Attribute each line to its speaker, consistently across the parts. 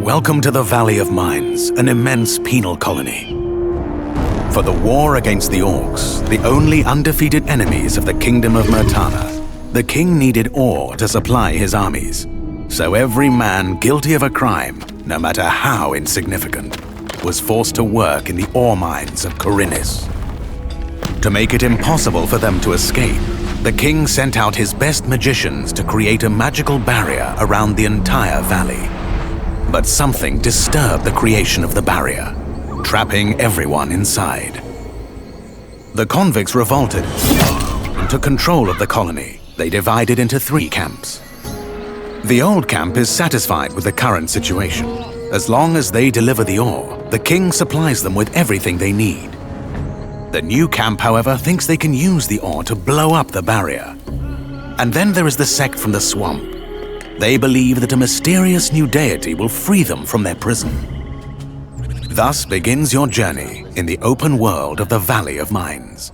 Speaker 1: Welcome to the Valley of Mines, an immense penal colony. For the war against the orcs, the only undefeated enemies of the Kingdom of Murtana, the king needed ore to supply his armies. So every man guilty of a crime, no matter how insignificant, was forced to work in the ore mines of Khorinis. To make it impossible for them to escape, the king sent out his best magicians to create a magical barrier around the entire valley. But something disturbed the creation of the barrier, trapping everyone inside. The convicts revolted and took control of the colony. They divided into 3 camps. The old camp is satisfied with the current situation. As long as they deliver the ore, the king supplies them with everything they need. The new camp, however, thinks they can use the ore to blow up the barrier. And then there is the sect from the swamp. They believe that a mysterious new deity will free them from their prison. Thus begins your journey in the open world of the Valley of Mines.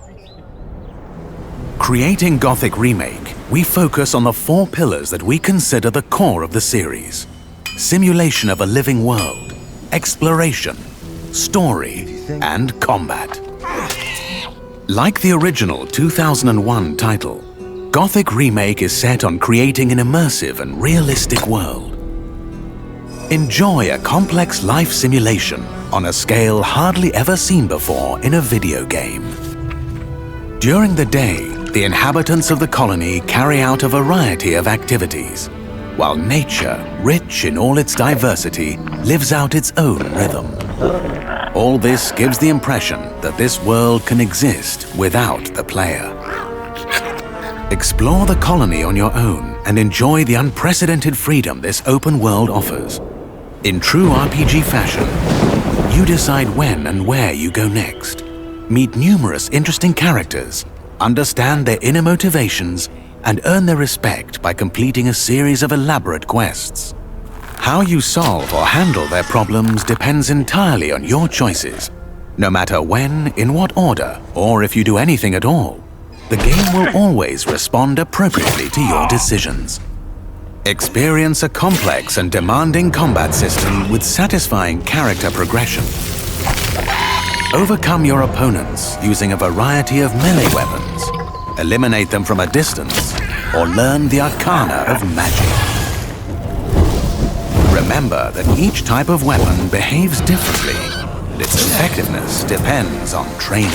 Speaker 1: Creating Gothic Remake, we focus on the 4 pillars that we consider the core of the series: simulation of a living world, exploration, story, and combat. Like the original 2001 title, Gothic Remake is set on creating an immersive and realistic world. Enjoy a complex life simulation on a scale hardly ever seen before in a video game. During the day, the inhabitants of the colony carry out a variety of activities, while nature, rich in all its diversity, lives out its own rhythm. All this gives the impression that this world can exist without the player. Explore the colony on your own and enjoy the unprecedented freedom this open world offers. In true RPG fashion, you decide when and where you go next. Meet numerous interesting characters, understand their inner motivations, and earn their respect by completing a series of elaborate quests. How you solve or handle their problems depends entirely on your choices. No matter when, in what order, or if you do anything at all, the game will always respond appropriately to your decisions. Experience a complex and demanding combat system with satisfying character progression. Overcome your opponents using a variety of melee weapons, eliminate them from a distance, or learn the arcana of magic. Remember that each type of weapon behaves differently, and its effectiveness depends on training.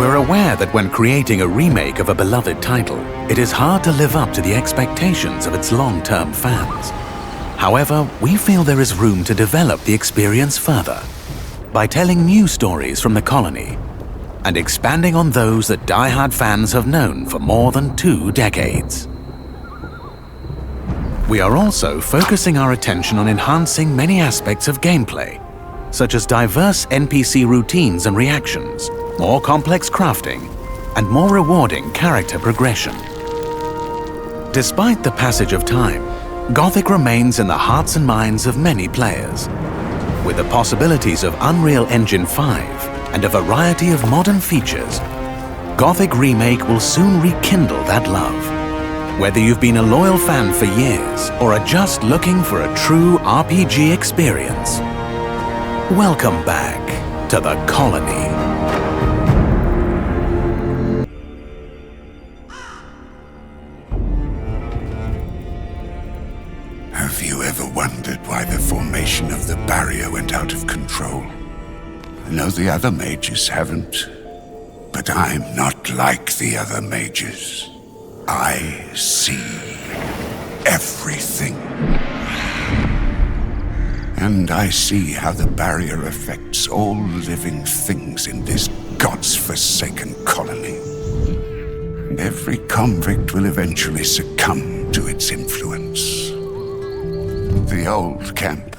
Speaker 1: We're aware that when creating a remake of a beloved title, it is hard to live up to the expectations of its long-term fans. However, we feel there is room to develop the experience further by telling new stories from the colony and expanding on those that die-hard fans have known for more than 2 decades. We are also focusing our attention on enhancing many aspects of gameplay, such as diverse NPC routines and reactions, more complex crafting, and more rewarding character progression. Despite the passage of time, Gothic remains in the hearts and minds of many players. With the possibilities of Unreal Engine 5 and a variety of modern features, Gothic Remake will soon rekindle that love. Whether you've been a loyal fan for years or are just looking for a true RPG experience, welcome back to the colony.
Speaker 2: Have you ever wondered why the formation of the barrier went out of control? I know the other mages haven't, but I'm not like the other mages. I see everything. And I see how the barrier affects all living things in this God's-forsaken colony. And every convict will eventually succumb to its influence. The old camp,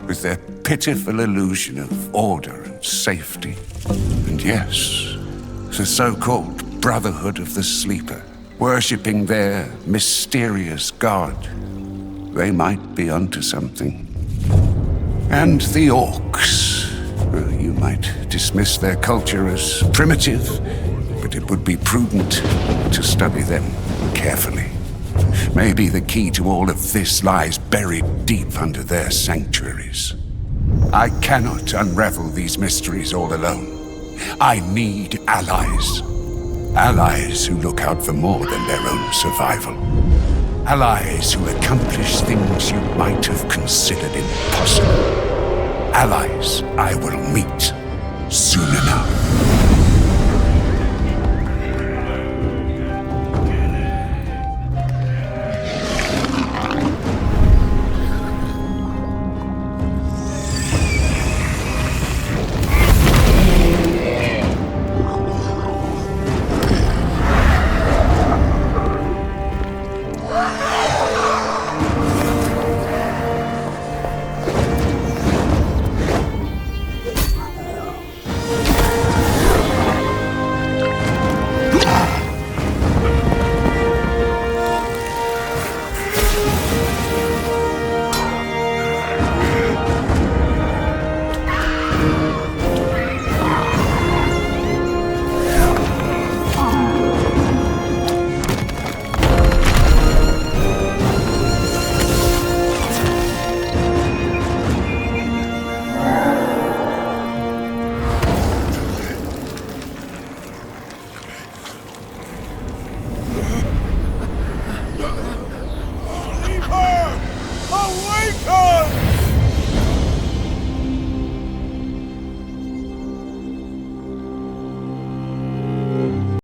Speaker 2: with their pitiful illusion of order and safety. And yes, the so-called Brotherhood of the Sleeper, worshipping their mysterious god. They might be onto something. And the orcs. Well, you might dismiss their culture as primitive, but it would be prudent to study them carefully. Maybe the key to all of this lies buried deep under their sanctuaries. I cannot unravel these mysteries all alone. I need allies. Allies who look out for more than their own survival. Allies who accomplish things you might have considered impossible. Allies I will meet soon enough.